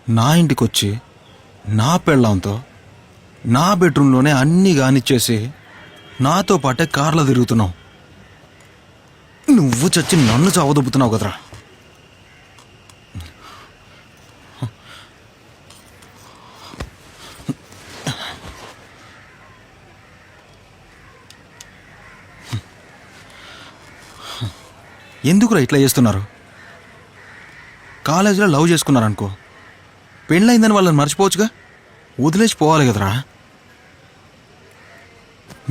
నా ఇంటికొచ్చి నా పెళ్ళాంతో నా బెడ్రూమ్లోనే అన్నీ కానిచ్చేసి నాతో పాటే కార్లో తిరుగుతున్నావు. నువ్వు చచ్చి నన్ను చావదొబ్బుతున్నావు కదరా. ఎందుకురా ఇట్లా చేస్తున్నారు? కాలేజీలో లవ్ చేసుకున్నారనుకో, పెళ్ళయిందని వాళ్ళని మర్చిపోవచ్చుగా, వదిలేసి పోవాలి కదరా.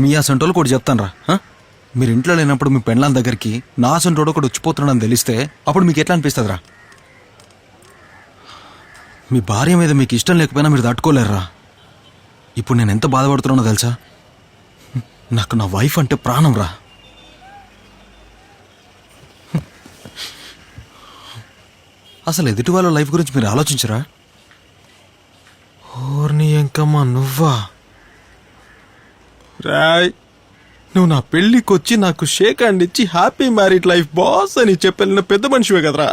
మీ అసంటోళ్ళు కూడా చెప్తాను రా. మీరు ఇంట్లో లేనప్పుడు మీ పెళ్ళాం దగ్గరికి నా అసంటోడు ఒకటి వచ్చిపోతున్నాడని తెలిస్తే అప్పుడు మీకు ఎట్లా అనిపిస్తుందిరా? మీ భార్య మీద మీకు ఇష్టం లేకపోయినా మీరు తట్టుకోలేరురా. ఇప్పుడు నేను ఎంత బాధపడుతున్నానో తెలుసా? నాకు నా వైఫ్ అంటే ప్రాణం రా. అసలు ఎదుటి వాళ్ళ లైఫ్ గురించి మీరు ఆలోచించరా? ఓర్ని ఎంకమ్మా నువ్వా రాయ్? నువ్వు నా పెళ్ళికొచ్చి నాకు షేక్ హ్యాండ్ ఇచ్చి హ్యాపీ మ్యారీడ్ లైఫ్ బాస్ అని చెప్పిన పెద్ద మనిషివే కదరా.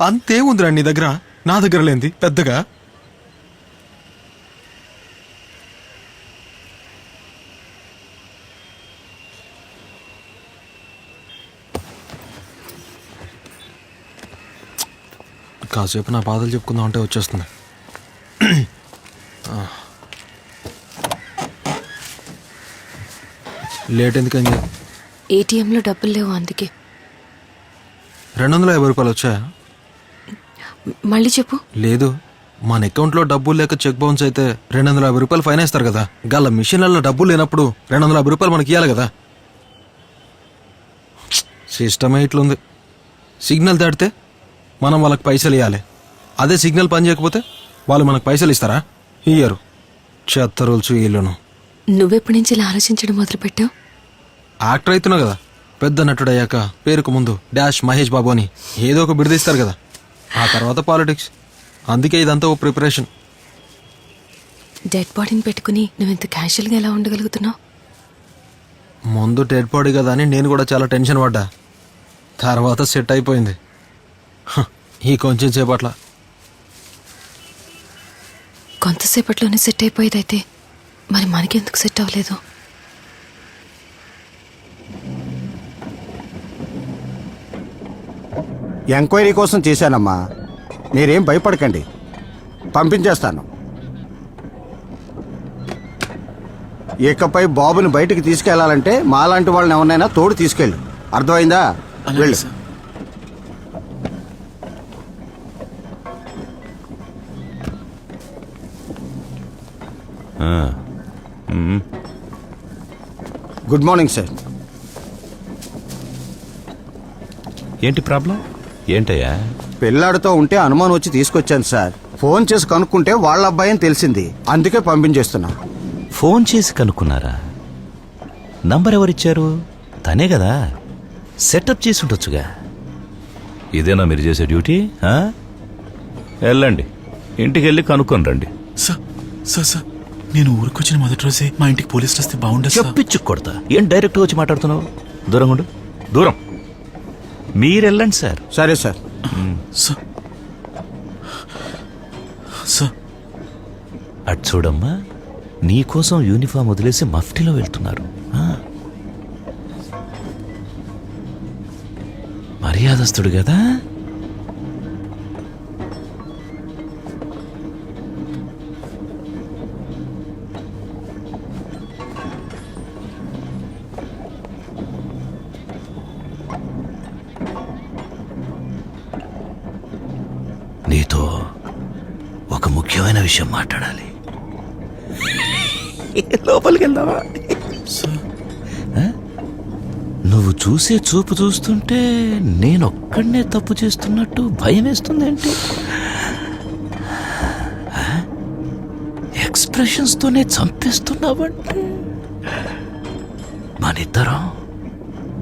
అంతేముందిరా నీ దగ్గర, నా దగ్గర లేంది పెద్దగా? కాసేపు నా బాధలు చెప్పుకుందాం అంటే వచ్చేస్తుంది. లేట్ ఎందుకని? ఏటీఎంలో డబ్బులు లేవు, అందుకే. 250 రూపాయలు వచ్చాయా? మళ్ళీ చెప్పు. లేదు, మన అకౌంట్లో డబ్బులు లేక చెక్ బౌన్స్ అయితే 250 రూపాయలు ఫైన్ వేస్తారు కదా. గల్ల మిషన్లలో డబ్బులు లేనప్పుడు 250 రూపాయలు మనకి ఇవ్వాలి కదా. సిస్టమే ఇట్లుంది. సిగ్నల్ దాటితే మనం వాళ్ళకి పైసలు ఇవ్వాలి. అదే సిగ్నల్ పని చేయకపోతే వాళ్ళు మనకు పైసలు ఇస్తారా? ఇయ్యరు. చెత్త రూల్స్ వీళ్ళను. నువ్వెప్పటి నుంచి ఇలా ఆలోచించడం మొదలుపెట్టావు? యాక్టర్ అవుతున్నావు కదా, పెద్ద నటుడు అయ్యాక పేరుకు ముందు డాష్ మహేష్ బాబు అని ఏదో ఒక బిడదీస్తారు కదా, ఆ తర్వాత పాలిటిక్స్. అందుకే ఇదంతా ఓ ప్రిపరేషన్. డెడ్ బాడీని పెట్టుకుని నువ్వెంత క్యాషువల్గా ఎలా ఉండగలుగుతున్నావు? ముందు డెడ్ బాడీ కదా అని నేను కూడా చాలా టెన్షన్ పడ్డా. తర్వాత సెట్ అయిపోయింది. ఈ కొంచెం సేపట్ల. కొంతసేపట్లోనే సెట్ అయిపోయేదైతే మరి మనకెందుకు సెట్ అవ్వలేదు? ఎంక్వైరీ కోసం చేశానమ్మా, మీరేం భయపడకండి, పంపించేస్తాను. ఇకపై బాబుని బయటికి తీసుకెళ్లాలంటే మాలాంటి వాళ్ళని ఎవరినైనా తోడు తీసుకెళ్ళు. అర్థమైందా? వెళ్ళు. Good morning sir. ఏంటి ప్రాబ్లం? ఏంటయ్యా? పిల్లాడితో ఉంటే అనుమానం వచ్చి తీసుకొచ్చాను సార్. ఫోన్ చేసి కనుక్కుంటే వాళ్ళ అబ్బాయి అని తెలిసింది, అందుకే పంపించేస్తున్నా. ఫోన్ చేసి కనుక్కున్నారా? నంబర్ ఎవరిచ్చారు? తనే కదా, సెటప్ చేసి ఉండొచ్చుగా. ఇదేనా మీరు చేసే డ్యూటీ? వెళ్ళండి, ఇంటికి వెళ్ళి కనుక్కొని రండి. సార్ నేను ఊరికొచ్చిన మొదటి రోజే మా ఇంటికి పోలీసులు వస్తే బాగుండదు. చెప్పించు కొడతా. ఏం డైరెక్ట్గా వచ్చి మాట్లాడుతున్నావు? దూరం ఉండు, దూరం. మీరెళ్ళండి సార్. సరే సార్. అటు చూడమ్మా, నీకోసం యూనిఫామ్ వదిలేసి మఫ్టీలో వెళ్తున్నారు. మర్యాదస్తుడు కదా. నీతో ఒక ముఖ్యమైన విషయం మాట్లాడాలి. లోపలికి వెళ్దావా? నువ్వు చూసే చూపు చూస్తుంటే నేనొక్కడనే తప్పు చేస్తున్నట్టు భయం వేస్తుందేంటి? ఎక్స్ప్రెషన్స్ తోనే చంపేస్తున్నావంటే మనిద్దరం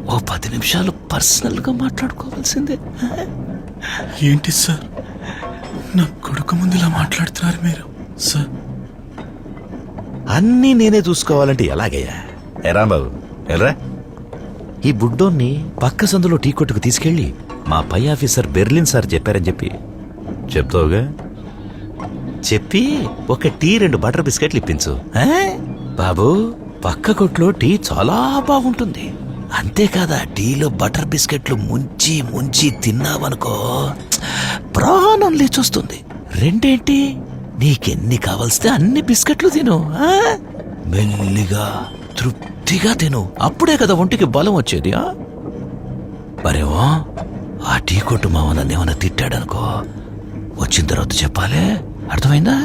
ఓ 10 నిమిషాలు పర్సనల్ గా మాట్లాడుకోవాల్సిందే. ఏంటి సార్, నా కొడుకు ముందు ఇలా మాట్లాడుతున్నారు మీరు? సార్, అన్నీ నేనే చూసుకోవాలంటే ఎలాగయ్యా? ఎరా బాబు, ఎల్రా. ఈ బుడ్డోన్ని పక్క సందులో టీ కొట్టుకు తీసుకెళ్ళి మా పై ఆఫీసర్ బెర్లిన్ సార్ చెప్పారని చెప్పి చెప్తావుగా చెప్పి ఒక టీ 2 బటర్ బిస్కెట్లు ఇప్పించు ఆ? బాబు పక్క కొట్లో టీ చాలా బాగుంటుంది. అంతేకాదా టీలో బటర్ బిస్కెట్లు ముంచి ముంచి తిన్నావనుకో ప్రాణం లేచొస్తుంది. 2 నీకెన్ని కావలిస్తే అన్ని బిస్కెట్లు తిను ఆ? మెల్లిగా తృప్తిగా తిను. అప్పుడే కదా ఒంటికి బలం వచ్చేది. మరేమో ఆ టీ కొట్టు మావ నన్నేమన్నా తిట్టాడనుకో వచ్చిన తర్వాత చెప్పాలే, అర్థమైందా?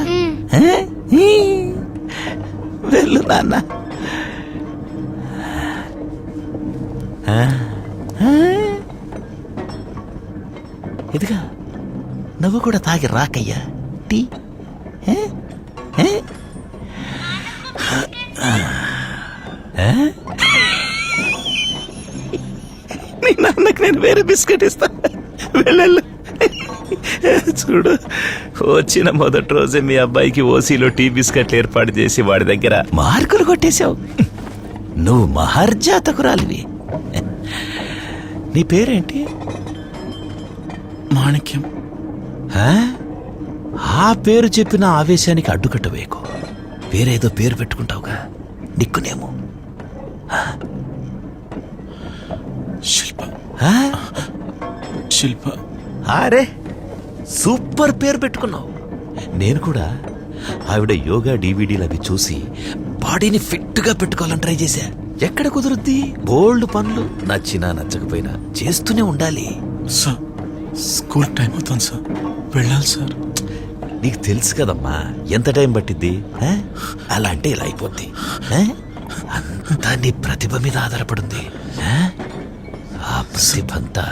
వెళ్ళు నాన్న. ఇదిగా నువ్వు కూడా తాగి రాకయ్యా టీ. నీ నాన్నకి నేను వేరే బిస్కెట్ ఇస్తా. వెళ్ళు. చూడు, వచ్చిన మొదటి రోజే మీ అబ్బాయికి ఓసీలో టీ బిస్కెట్లు ఏర్పాటు చేసి వాడి దగ్గర మార్కులు కొట్టేశావు. నువ్వు మహర్జాతకురాలివి. నీ పేరేంటి? మాణిక్యం. ఆ పేరు చెప్పిన ఆవేశానికి అడ్డుకట్ట వేయకు. వేరేదో పేరు పెట్టుకుంటావుగా నిక్కునేమో. శిల్ప. శిల్ప. అరే సూపర్ పేరు పెట్టుకున్నావు. నేను కూడా ఆవిడ యోగా డివిడీలు అవి చూసి బాడీని ఫిట్ గా పెట్టుకోవాలని ట్రై చేశా. ఎక్కడ కుదురుద్ది? బోల్డ్ పనులు నచ్చినా నచ్చకపోయినా చేస్తూనే ఉండాలి. సార్ స్కూల్ టైం అవుతుంది సార్, వెళ్ళాలి సార్. నీకు తెలుసు కదమ్మా ఎంత టైం పట్టిద్ది. అలా అంటే ఇలా అయిపోద్ది. అంతా నీ ప్రతిభ మీద ఆధారపడింది. ఆ ప్రతిభంతా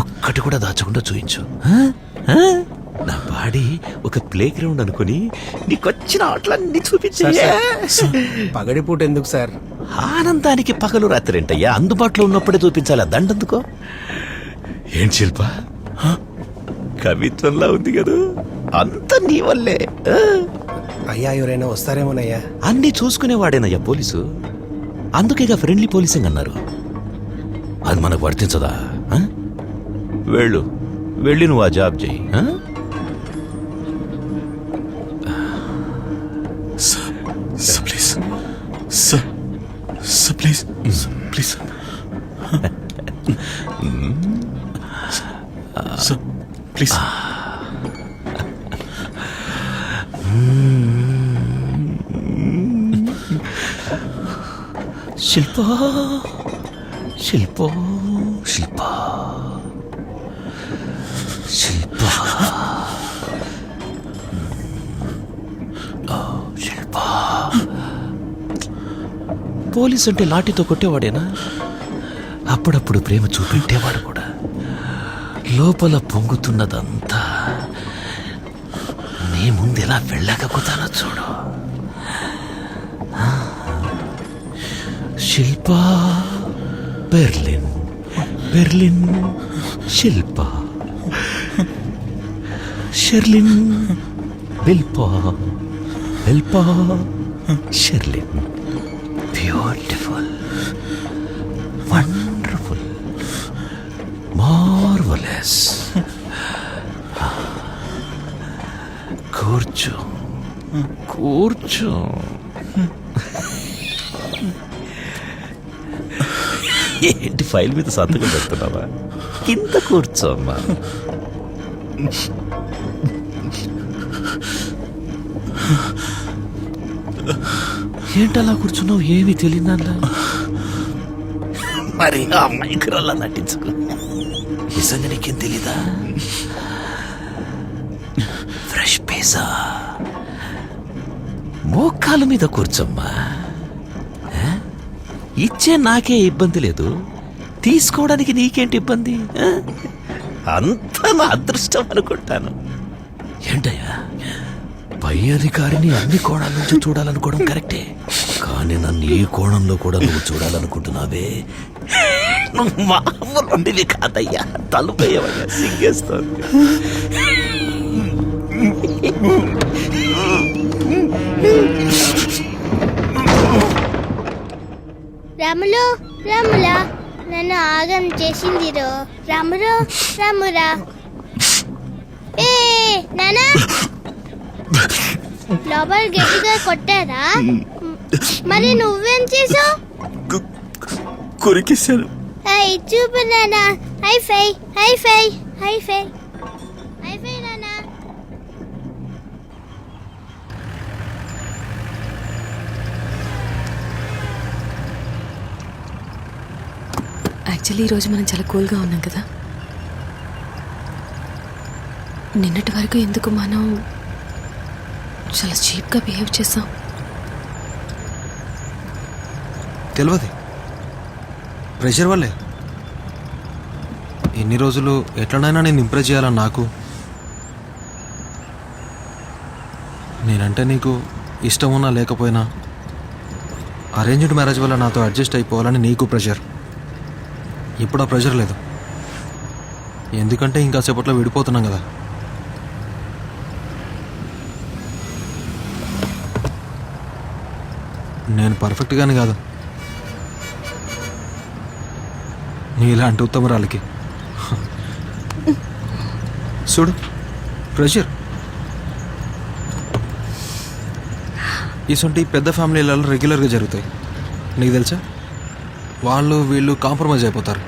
ఒక్కటి కూడా దాచకుండా చూయించు. నా బాడీ ఒక ప్లే గ్రౌండ్ అనుకుని నీకొచ్చిన ఆటలన్నీ చూపించే. పగడిపూట ఎందుకు సార్? ఆనందానికి పగలు రాత్రి ఏంటయ్యా, అందుబాటులో ఉన్నప్పుడే చూపించాలి. దండందుకో. ఏంటి శిల్ప, కవిత్వంలా ఉంది కదా, అంత నీ వల్లే. అయ్యా ఎవరైనా వస్తారేమోనయ్యా. అన్నీ చూసుకునేవాడేనయ్యా పోలీసు. అందుకేగా ఫ్రెండ్లీ పోలీసింగ్ అన్నారు. అది మనకు వర్తించదా? వెళ్ళు, వెళ్ళి నువ్వు ఆ జాబ్ చెయ్యి. Please sir, please please sir, please. Shilpa, Shilpa, Shilpa, Shilpa, Shilpa. Police అంటే లాఠీతో కొట్టేవాడేనా? అప్పుడప్పుడు ప్రేమ చూపెట్టేవాడు కూడా. లోపల పొంగుతున్నదంతా నీ ముందెలా వెళ్ళకపోతానో చూడు. శిల్ప, బెర్లిన్, బెర్లిన్, శిల్ప, షెర్లిన్, బిల్పా, బిల్పా, షెర్లిన్. Beautiful, wonderful, marvellous. కూర్చో, కూర్చో. ఏంటి ఫైల్ మీద సంతకం పెడుతున్నావా? కింద కూర్చోమ్మా. ఏంటలా కూర్చున్నావు? ఏమీ తెలియదా? మరి ఆ మైక్రోలా నటించుకో. నిజంగా నీకేం తెలీదా? Fresh pizza. మోకాల మీద కూర్చోమ్మా. ఇచ్చే నాకే ఇబ్బంది లేదు, తీసుకోవడానికి నీకేంటి ఇబ్బంది? అంతా నా అదృష్టం అనుకుంటాను. ఏంటయ్యా, పై అధికారిని అన్ని కోణాల నుంచి చూడాలనుకోవడం కరెక్టే, కానీ నన్ను ఈ కోణంలో కూడా నువ్వు చూడాలనుకుంటున్నావే. నువ్వు మామూలుండివి కాదయ్యా. తలుపేయవయ్యా, సిగ్గేస్తోంది. రాములు, రాములా, నన్ను ఆగం చేసిందిరో. రాములు, రామురా. ఏ నానా లోపల గట్టిగా కొట్టారా మరి నువ్వేం చేసావు? కొరికేశాను. చూపు నానా. హై ఫై హై ఫై హై ఫై హై ఫై నానా. యాక్చువల్లీ ఈరోజు మనం చాలా కూల్గా ఉన్నాం కదా. నిన్నటి వరకు ఎందుకు మనం చాలా చీప్గా బిహేవ్ చేసాం? తెలియదు, ప్రెషర్ వల్లే. ఎన్ని రోజులు ఎట్లనైనా నేను ఇంప్రెస్ చేయాలని నాకు. నేనంటే నీకు ఇష్టం ఉన్నా లేకపోయినా అరేంజ్డ్ మ్యారేజ్ వల్ల నాతో అడ్జస్ట్ అయిపోవాలని నీకు ప్రెషర్. ఇప్పుడు ఆ ప్రెషర్ లేదు, ఎందుకంటే ఇంకా సేపట్లో విడిపోతున్నాం కదా. నేను పర్ఫెక్ట్గానే కాదు, నీలాంటి ఉత్తమరాలకి. చూడు, ప్రెషర్. ఇసొంటి పెద్ద ఫ్యామిలీలలో రెగ్యులర్గా జరుగుతాయి. నీకు తెలుసా, వాళ్ళు వీళ్ళు కాంప్రమైజ్ అయిపోతారు.